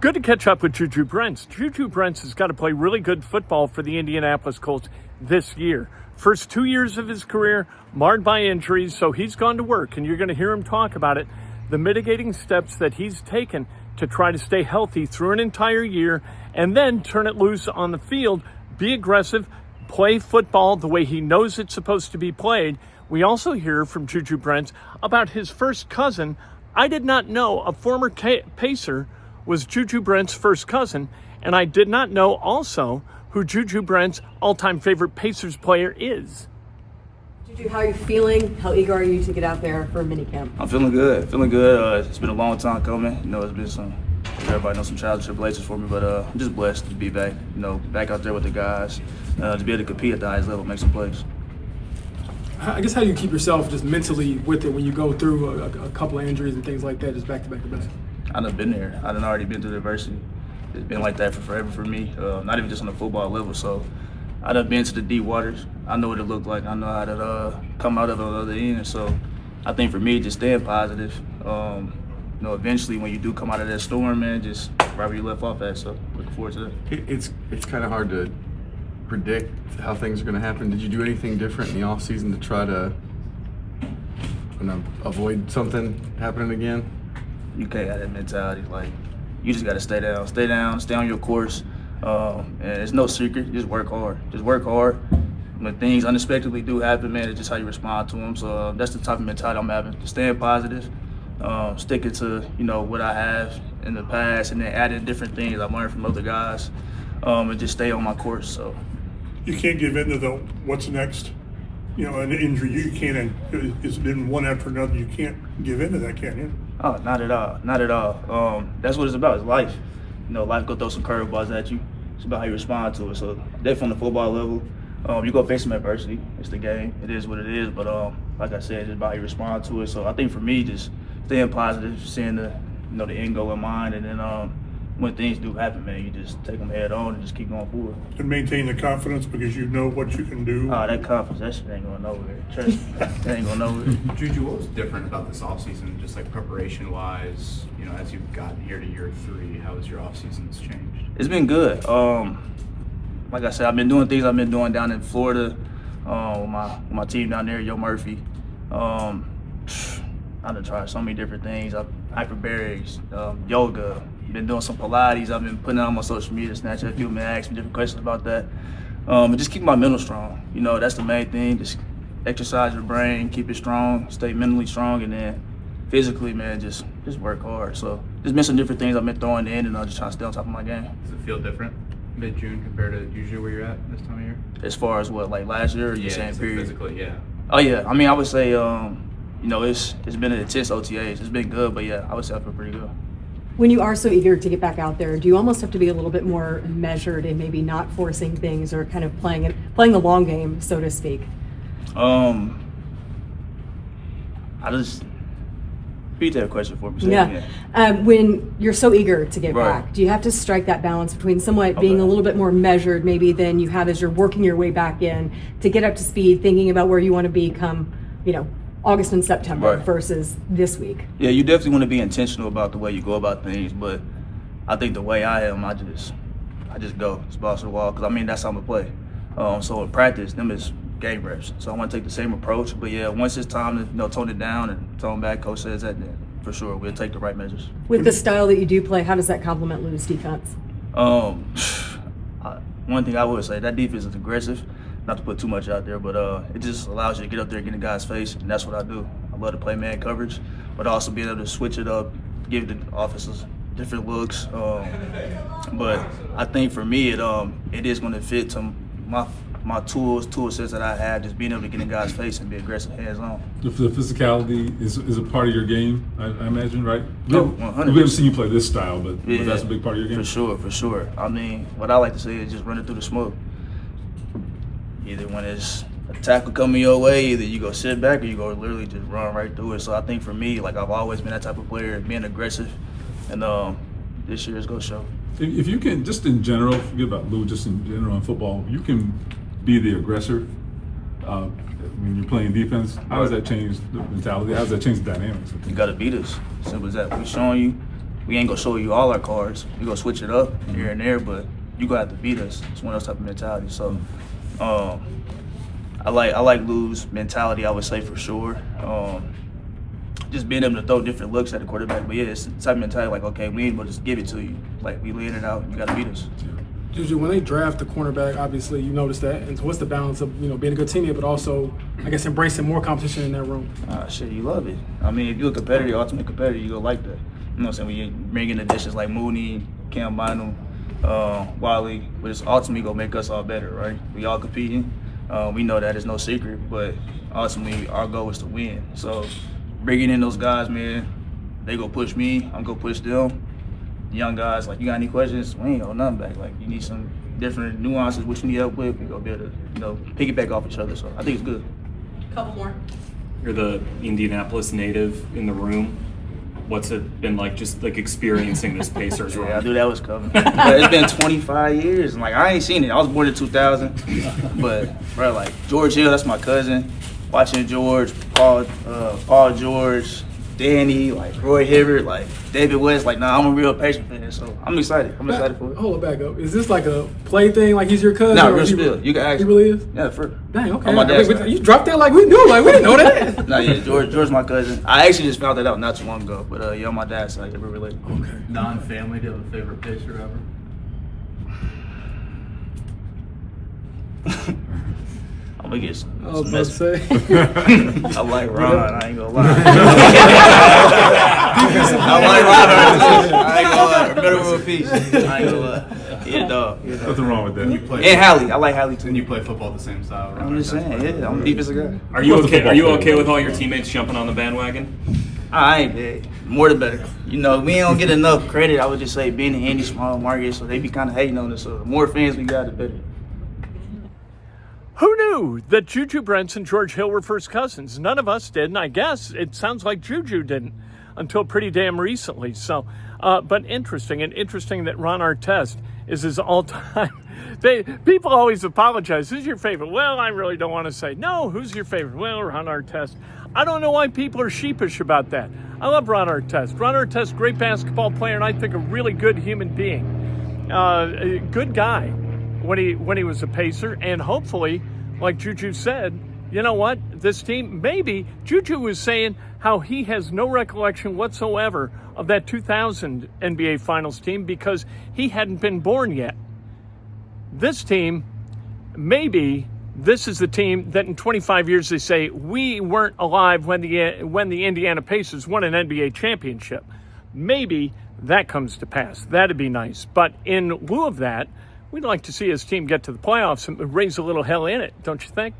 Good to catch up with Juju Brents. Juju Brents has got to play really good football for the Indianapolis Colts this year. First 2 years of his career marred by injuries, so he's gone to work, and you're going to hear him talk about it, the mitigating steps that he's taken to try to stay healthy through an entire year and then turn it loose on the field, be aggressive, play football the way he knows it's supposed to be played. We also hear from Juju Brents about his first cousin. I did not know a former Pacer was Juju Brent's first cousin, and I did not know also who Juju Brent's all-time favorite Pacers player is. Juju, how are you feeling? How eager are you to get out there for minicamp? I'm feeling good. It's been a long time coming. It's been everybody knows some trials and tribulations for me, but I'm just blessed to be back. Back out there with the guys, to be able to compete at the highest level, make some plays. I guess how do you keep yourself just mentally with it when you go through a couple of injuries and things like that, just back to back to back? I done been there. I done already been through adversity. It's been like that for forever for me, not even just on the football level. So I done been to the deep waters. I know what it looked like. I know how to come out of it on the other end. So I think for me, just staying positive. Eventually when you do come out of that storm, man, just right where you left off at. So looking forward to that. It's kind of hard to predict how things are going to happen. Did you do anything different in the off season to try to avoid something happening again? You can't have that mentality. Like, you just got to stay down, stay on your course. And it's no secret. Just work hard. When things unexpectedly do happen, man, it's just how you respond to them. So that's the type of mentality I'm having. Just staying positive, sticking to what I have in the past, and then adding different things I've learned from other guys, and just stay on my course. So you can't give in to the what's next. An injury, you can't. It's been one after another. You can't give in to that, can you? Oh, not at all. That's what it's about. It's life. Life go throw some curveballs at you. It's about how you respond to it. So definitely on the football level, you go face some adversity. It's the game. It is what it is. But like I said, it's about how you respond to it. So I think for me, just staying positive, seeing the end goal in mind, and then when things do happen, man, you just take them head on and just keep going forward. And maintain the confidence because you know what you can do. That confidence, that shit ain't going nowhere. Trust me, that ain't going nowhere. Juju, what was different about this offseason, just like preparation-wise, as you've gotten here to year 3, how has your offseason's changed? It's been good. Like I said, I've been doing things I've been doing down in Florida with my team down there, Yo Murphy. I've done tried so many different things. Hyperbarics, yoga. Been doing some Pilates. I've been putting it on my social media, Snapchat. People been asking me different questions about that. And just keep my mental strong. That's the main thing. Just exercise your brain, keep it strong, stay mentally strong, and then physically, man, just work hard. So there's been some different things I've been throwing in, and I'm just trying to stay on top of my game. Does it feel different mid-June compared to usually where you're at this time of year? As far as what, like last year, or you saying period? Physically, yeah. Oh yeah. I mean, I would say, it's been an intense OTAs. It's been good, but yeah, I would say I feel pretty good. When you are so eager to get back out there, do you almost have to be a little bit more measured and maybe not forcing things or kind of playing the long game, so to speak? I just repeat that question for me. Yeah. When you're so eager to get Right. back, do you have to strike that balance between somewhat being a little bit more measured maybe than you have as you're working your way back in to get up to speed, thinking about where you want to be come, August and September Right. versus this week? Yeah, you definitely want to be intentional about the way you go about things, but I think the way I am, I just go. It's balls to the wall, because that's how I'm going to play. So in practice, them is game reps. So I want to take the same approach, but yeah, once it's time to tone it down and tone back, coach says that, then for sure we'll take the right measures. With the style that you do play, how does that complement Lou's defense? One thing I would say, that defense is aggressive. Not to put too much out there, but it just allows you to get up there and get in the guy's face, and that's what I do. I love to play man coverage, but also being able to switch it up, give the offenses different looks. But I think for me, it is going to fit to my tool sets that I have, just being able to get in guys' face and be aggressive, hands-on. The physicality is a part of your game, I imagine, right? Oh, We 100%. haven't seen you play this style, but Yeah, that's a big part of your game? For sure. What I like to say is just running through the smoke. Either when it's a tackle coming your way, either you go sit back or you go literally just run right through it. So I think for me, I've always been that type of player, being aggressive, and this year is going to show. If you can, just in general, forget about Lou, just in general in football, you can be the aggressor when you're playing defense. How does that change the mentality? How does that change the dynamics? You got to beat us. Simple as that. We're showing you we ain't gonna show you all our cards. We gonna switch it up here and there, but you gonna have to beat us. It's one of those type of mentality. So, I like Lou's mentality. I would say for sure. Just being able to throw different looks at the quarterback. But yeah, it's the type of mentality like, okay, we ain't gonna just give it to you. Like, we laying it out. You gotta beat us. Juju, when they draft the cornerback, obviously you notice that. And so what's the balance of being a good teammate, but also, I guess, embracing more competition in that room? Shit, you love it. I mean, if you're a competitor, ultimate competitor, you gonna like that. You know what I'm saying? When you bring in additions like Mooney, Cam Bynum, Wiley, but it's ultimately gonna make us all better, right? We all competing. We know that, it's no secret, but ultimately our goal is to win. So bringing in those guys, man, they go push me, I'm gonna push them. Young guys, like, you got any questions? We ain't got nothing back. Like, you need some different nuances, what you need help with, we gonna be able to, piggyback off each other. So I think it's good. Couple more. You're the Indianapolis native in the room. What's it been like, just like experiencing this Pacers run? Yeah, I knew that was coming. But it's been 25 years, and like, I ain't seen it. I was born in 2000, but bro, like, George Hill, that's my cousin. Watching George, Paul George, Danny, like Roy Hibbert, like David West, like, nah, I'm a real Pacer fan, so I'm excited. I'm excited for it. Hold it back up. Is this like a play thing? Like he's your cousin? Nah, real spill. You can ask. He really is? Yeah, for Dang, okay. On my dad's side. You dropped that like we knew. Like we didn't know that. Nah, yeah, George's my cousin. I actually just found that out not too long ago, but yeah, on my dad's side, yeah, we're related. Okay. Non-family, do you have a favorite Pacer ever? I'm gonna get some. I was about to say. I like Ron. I ain't gonna lie. I like Ron. I ain't gonna lie. Better world peace. I ain't gonna lie. Yeah, dog. Nothing wrong with that. And Hallie. I like Hallie too. And you play football the same style, right? I'm just saying. Yeah, I'm a defensive guy. Are you okay? Are you okay with all your teammates jumping on the bandwagon? I ain't bad. More the better. We don't get enough credit. I would just say being in any small market, so they be kind of hating on us. So the more fans we got, the better. Who knew that Juju Brents and George Hill were first cousins? None of us did, and I guess it sounds like Juju didn't until pretty damn recently. So, but interesting that Ron Artest is his all-time. People always apologize. Who's your favorite? Well, I really don't want to say. No, who's your favorite? Well, Ron Artest. I don't know why people are sheepish about that. I love Ron Artest. Ron Artest, great basketball player, and I think a really good human being. A good guy when he was a Pacer, and hopefully, like Juju said, you know what? This team, maybe Juju was saying how he has no recollection whatsoever of that 2000 NBA Finals team because he hadn't been born yet. This team, maybe this is the team that in 25 years they say we weren't alive when the Indiana Pacers won an NBA championship. Maybe that comes to pass. That'd be nice. But in lieu of that, we'd like to see his team get to the playoffs and raise a little hell in it, don't you think?